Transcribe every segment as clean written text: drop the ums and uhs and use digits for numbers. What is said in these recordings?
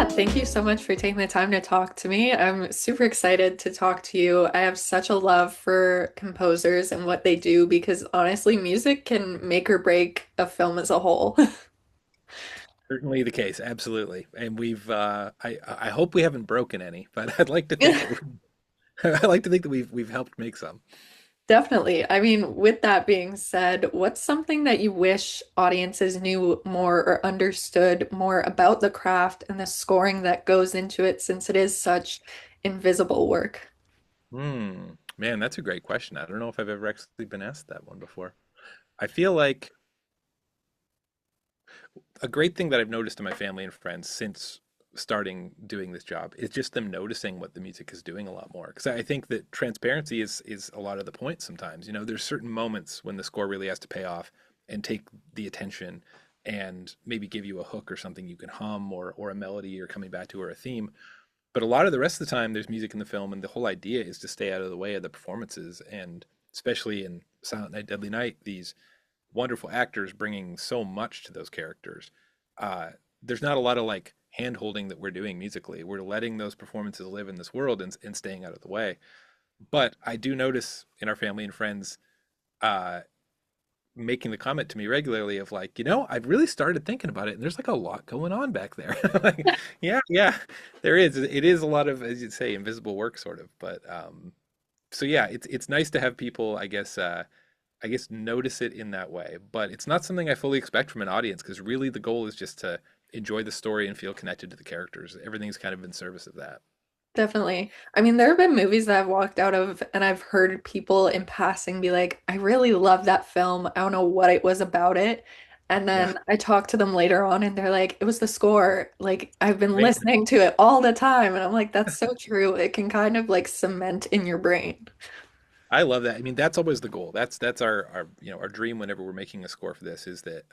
Thank you so much for taking the time to talk to me. I'm super excited to talk to you. I have such a love for composers and what they do because honestly, music can make or break a film as a whole. Certainly the case, absolutely. And I hope we haven't broken any, but I'd like to think that I like to think that we've helped make some. Definitely. I mean, with that being said, what's something that you wish audiences knew more or understood more about the craft and the scoring that goes into it since it is such invisible work? Man, that's a great question. I don't know if I've ever actually been asked that one before. I feel like a great thing that I've noticed in my family and friends since starting doing this job is just them noticing what the music is doing a lot more. Because I think that transparency is a lot of the point sometimes. You know, there's certain moments when the score really has to pay off and take the attention and maybe give you a hook or something you can hum or a melody you're coming back to or a theme. But a lot of the rest of the time, there's music in the film, and the whole idea is to stay out of the way of the performances. And especially in Silent Night, Deadly Night, these wonderful actors bringing so much to those characters. There's not a lot of like hand holding that we're doing musically. We're letting those performances live in this world and staying out of the way. But I do notice in our family and friends uh, making the comment to me regularly of like, I've really started thinking about it, and there's like a lot going on back there. Like, yeah, there is. It is a lot of, as you say, invisible work, sort of. But so yeah, it's nice to have people, I guess notice it in that way. But it's not something I fully expect from an audience because really the goal is just to enjoy the story and feel connected to the characters. Everything's kind of in service of that. Definitely. I mean, there have been movies that I've walked out of and I've heard people in passing be like, I really love that film. I don't know what it was about it. And Yeah, then I talk to them later on and they're like, it was the score. Like, I've been amazing. listening to it all the time. And I'm like, that's so true. It can kind of like cement in your brain. I love that. I mean, that's always the goal. That's our dream whenever we're making a score for this is that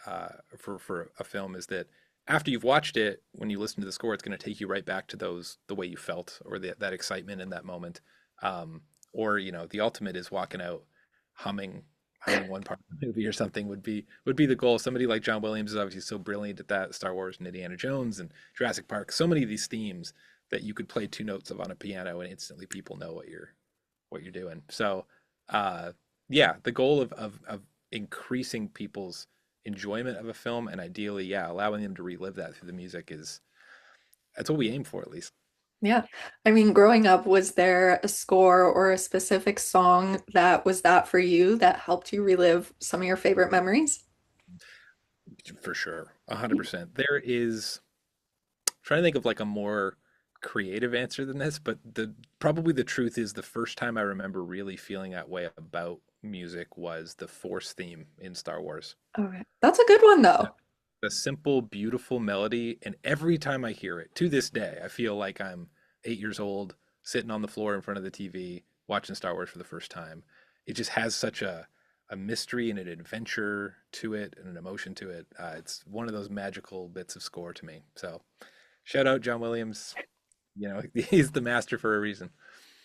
for a film is that after you've watched it, when you listen to the score, it's going to take you right back to the way you felt or that excitement in that moment. Or the ultimate is walking out humming humming one part of the movie or something would be the goal. Somebody like John Williams is obviously so brilliant at that. Star Wars and Indiana Jones and Jurassic Park. So many of these themes that you could play two notes of on a piano and instantly people know what you're doing. So, uh, yeah, the goal of increasing people's enjoyment of a film and ideally, yeah, allowing them to relive that through the music is that's what we aim for at least. Yeah. I mean, growing up, was there a score or a specific song that was that for you that helped you relive some of your favorite memories? For sure, 100%. There is trying to think of like a more creative answer than this, but the probably the truth is the first time I remember really feeling that way about music was the Force theme in Star Wars. Okay. That's a good one The, though. the simple, beautiful melody, and every time I hear it, to this day, I feel like I'm 8 years old, sitting on the floor in front of the TV, watching Star Wars for the first time. It just has such a mystery and an adventure to it and an emotion to it. It's one of those magical bits of score to me. So shout out John Williams. He's the master for a reason.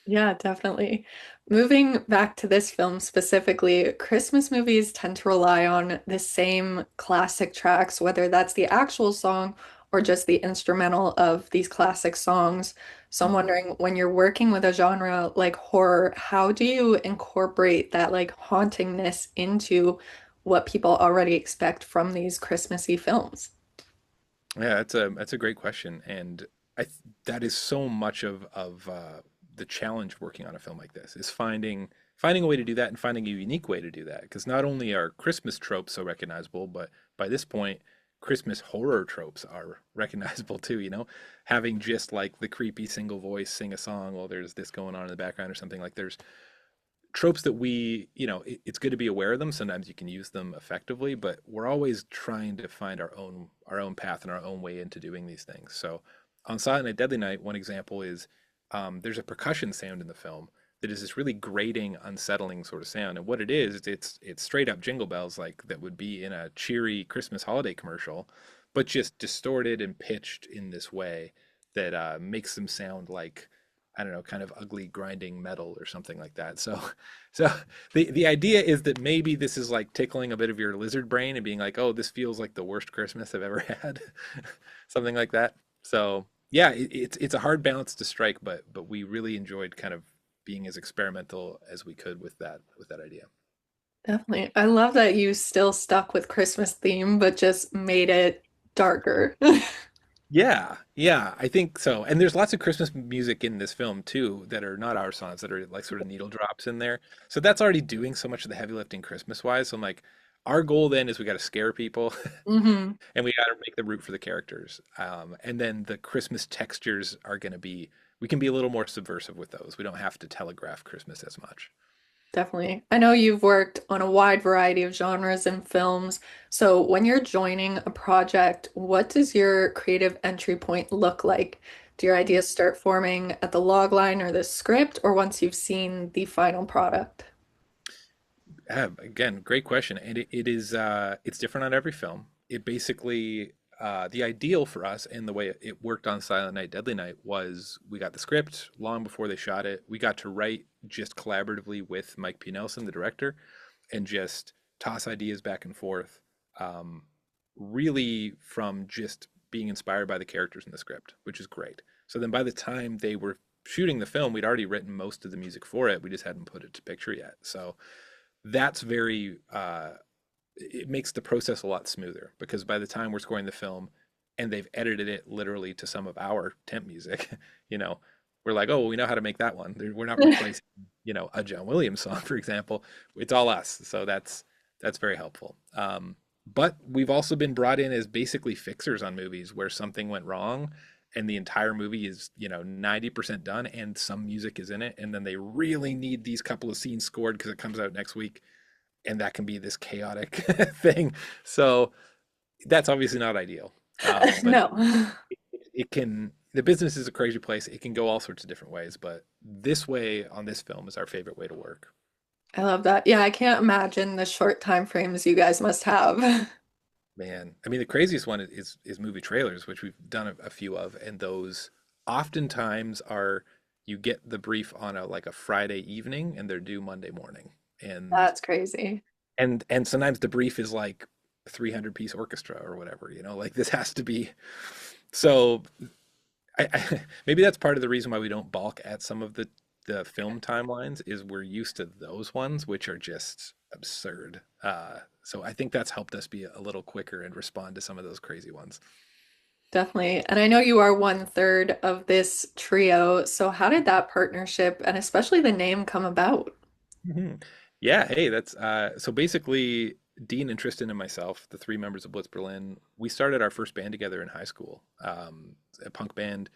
Yeah, definitely. Moving back to this film specifically, Christmas movies tend to rely on the same classic tracks, whether that's the actual song or just the instrumental of these classic songs. So I'm Mhm. wondering, when you're working with a genre like horror, how do you incorporate that like hauntingness into what people already expect from these Christmassy films? Yeah, that's a great question, and that is so much of the challenge working on a film like this is finding a way to do that and finding a unique way to do that. Because not only are Christmas tropes so recognizable, but by this point, Christmas horror tropes are recognizable too. Having just like the creepy single voice sing a song while there's this going on in the background or something like there's tropes that it's good to be aware of them. Sometimes you can use them effectively, but we're always trying to find our own path and our own way into doing these things. So on Silent Night, Deadly Night, one example is there's a percussion sound in the film that is this really grating, unsettling sort of sound. And what it is, it's straight up jingle bells like that would be in a cheery Christmas holiday commercial, but just distorted and pitched in this way that makes them sound like I don't know, kind of ugly grinding metal or something like that. So the idea is that maybe this is like tickling a bit of your lizard brain and being like, oh, this feels like the worst Christmas I've ever had, something like that. So yeah, it's a hard balance to strike, but we really enjoyed kind of being as experimental as we could with that idea. Definitely. I love that you still stuck with Christmas theme, but just made it darker. Yeah, yeah, I think so. And there's lots of Christmas music in this film too that are not our songs that are like sort of needle drops in there. So that's already doing so much of the heavy lifting Christmas wise. So I'm like, our goal then is we got to scare people Hmm. and we got to make them root for the characters. And then the Christmas textures are going to be, we can be a little more subversive with those. We don't have to telegraph Christmas as much. Definitely. I know you've worked on a wide variety of genres and films. So when you're joining a project, what does your creative entry point look like? Do your ideas start forming at the log line or the script, or once you've seen the final product? Again, great question. And it is it's different on every film. It basically the ideal for us and the way it worked on Silent Night, Deadly Night was we got the script long before they shot it. We got to write just collaboratively with Mike P. Nelson, the director, and just toss ideas back and forth. Um, really from just being inspired by the characters in the script, which is great. So then by the time they were shooting the film, we'd already written most of the music for it. We just hadn't put it to picture yet. So that's very it makes the process a lot smoother because by the time we're scoring the film and they've edited it literally to some of our temp music, you know, we're like, oh, well, we know how to make that one. We're not replacing, you know, a John Williams song, for example. It's all us, so that's very helpful. But we've also been brought in as basically fixers on movies where something went wrong and the entire movie is, you know, 90% done and some music is in it and then they really need these couple of scenes scored because it comes out next week and that can be this chaotic thing. So that's obviously not ideal. But No. it can, the business is a crazy place. It can go all sorts of different ways, but this way on this film is our favorite way to work. I love that. Yeah, I can't imagine the short time frames you guys must have. Man, I mean, the craziest one is movie trailers, which we've done a few of, and those oftentimes are you get the brief on a like a Friday evening, and they're due Monday morning, and That's crazy. and sometimes the brief is like 300-piece orchestra or whatever, you know, like this has to be. So maybe that's part of the reason why we don't balk at some of the film timelines is we're used to those ones, which are just absurd. So I think that's helped us be a little quicker and respond to some of those crazy ones. Definitely. And I know you are one third of this trio. So how did that partnership and especially the name come about? Mhm. Yeah, hey, that's so basically Dean and Tristan and myself, the three members of Blitz Berlin, we started our first band together in high school. A punk band,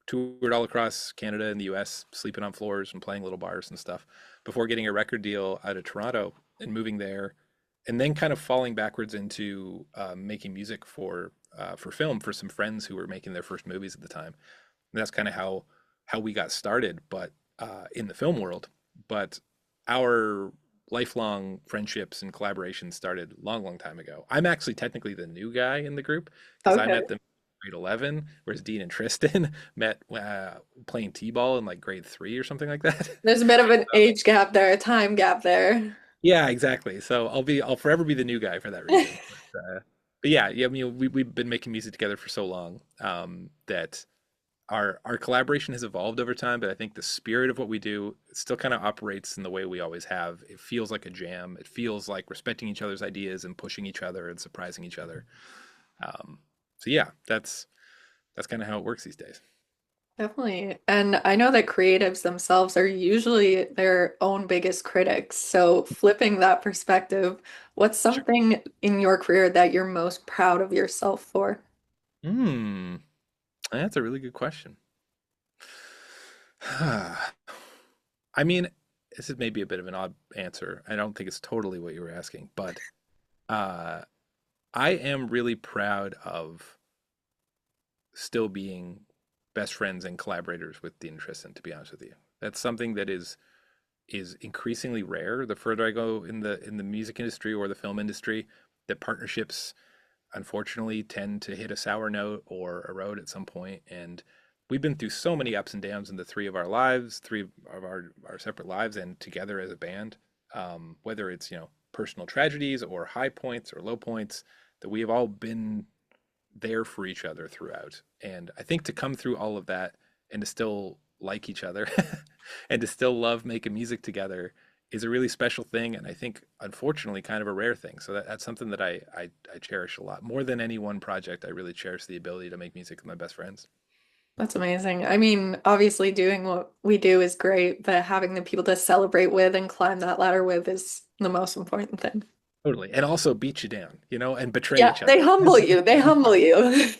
toured all across Canada and the US, sleeping on floors and playing little bars and stuff before getting a record deal out of Toronto and moving there, and then kind of falling backwards into making music for film for some friends who were making their first movies at the time. And that's kind of how we got started, but in the film world. But our lifelong friendships and collaborations started long, long time ago. I'm actually technically the new guy in the group because I Okay. met them in grade 11, whereas Dean and Tristan met playing t-ball in like grade 3 or something like that. There's a bit of an age gap there, a time gap there. Yeah, exactly. So I'll forever be the new guy for that reason. But yeah, yeah. I mean, we've been making music together for so long that our collaboration has evolved over time, but I think the spirit of what we do still kind of operates in the way we always have. It feels like a jam. It feels like respecting each other's ideas and pushing each other and surprising each other. Um, so yeah, that's kind of how it works these days. Definitely. And I know that creatives themselves are usually their own biggest critics. So flipping that perspective, what's Sure. something in your career that you're most proud of yourself for? Hmm, that's a really good question. I mean, this is maybe a bit of an odd answer. I don't think it's totally what you were asking, but uh, I am really proud of still being best friends and collaborators with Dean and Tristan, to be honest with you. That's something that is increasingly rare the further I go in the music industry or the film industry, that partnerships unfortunately tend to hit a sour note or erode at some point. And we've been through so many ups and downs in the three of our lives, three of our separate lives and together as a band. Whether it's, you know, personal tragedies or high points or low points, that we have all been there for each other throughout. And I think to come through all of that and to still like each other and to still love making music together is a really special thing. And I think, unfortunately, kind of a rare thing. So that's something that I cherish a lot. More than any one project, I really cherish the ability to make music with my best friends. That's amazing. I mean, obviously doing what we do is great, but having the people to celebrate with and climb that ladder with is the most important thing. Totally. And also beat you down, and betray Yeah, each other. they humble you. They humble you.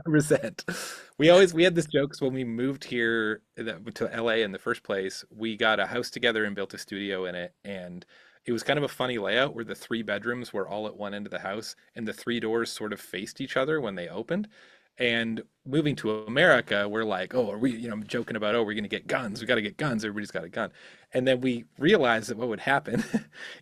100%. We had this joke 'cause when we moved here to LA in the first place. We got a house together and built a studio in it, and it was kind of a funny layout where the three bedrooms were all at one end of the house, and the three doors sort of faced each other when they opened. And moving to America, we're like, oh, are we, joking about, oh, we're going to get guns. We got to get guns. Everybody's got a gun. And then we realized that what would happen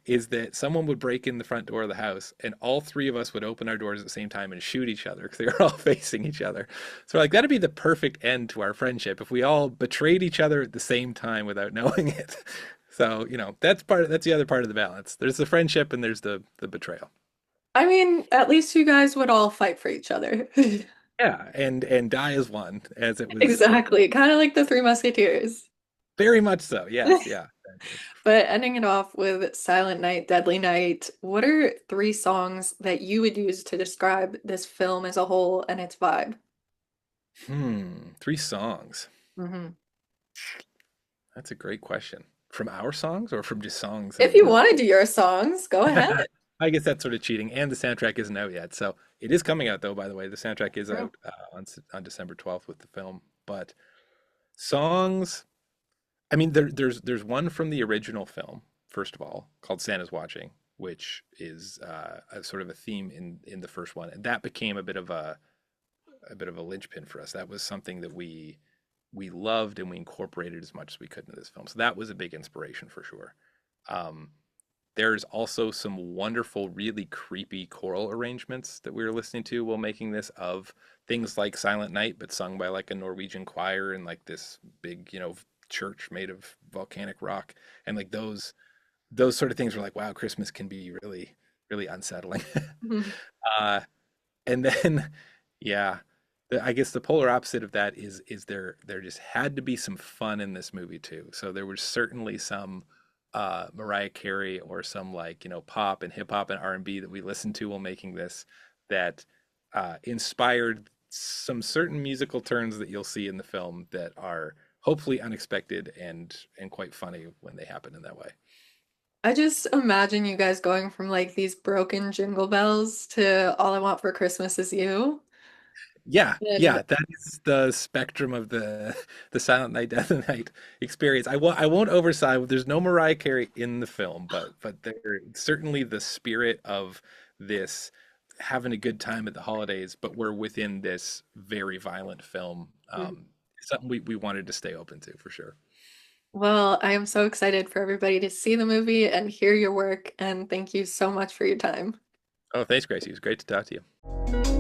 is that someone would break in the front door of the house and all three of us would open our doors at the same time and shoot each other because they were all facing each other. So we're like, that'd be the perfect end to our friendship if we all betrayed each other at the same time without knowing it. So, that's the other part of the balance. There's the friendship and there's the betrayal. I mean, at least you guys would all fight for each other. Yeah, and die as one, as it was Exactly. Kind of like the Three Musketeers. very much so. Yes, yeah. Exactly. But ending it off with Silent Night, Deadly Night, what are three songs that you would use to describe this film as a whole and its vibe? Three songs. Hmm. That's a great question. From our songs or from just songs If of you the want to do your songs, go ahead. I guess that's sort of cheating. And the soundtrack isn't out yet. So it is coming out though, by the way. The soundtrack is True. out on December 12th with the film. But songs, I mean, there's one from the original film, first of all, called Santa's Watching, which is a sort of a theme in the first one. And that became a bit of a linchpin for us. That was something that we loved and we incorporated as much as we could into this film. So that was a big inspiration for sure. Um, there's also some wonderful, really creepy choral arrangements that we were listening to while making this of things like Silent Night, but sung by like a Norwegian choir in like this big, church made of volcanic rock. And like those sort of things were like, wow, Christmas can be really, really unsettling. Mhm. uh, and then, yeah, I guess the polar opposite of that is there just had to be some fun in this movie too. So there was certainly some Mariah Carey or some like pop and hip hop and R&B that we listened to while making this that inspired some certain musical turns that you'll see in the film that are hopefully unexpected and quite funny when they happen in that way. I just imagine you guys going from like these broken jingle bells to All I Want for Christmas Is You. Yeah, And yeah, that is the spectrum of the Silent Night, Deathly Night experience. I won't overside. There's no Mariah Carey in the film, but there certainly the spirit of this having a good time at the holidays, but we're within this very violent film. Something we wanted to stay open to for sure. well, I am so excited for everybody to see the movie and hear your work, and thank you so much for your time. Oh, thanks, Gracie. It was great to talk to you.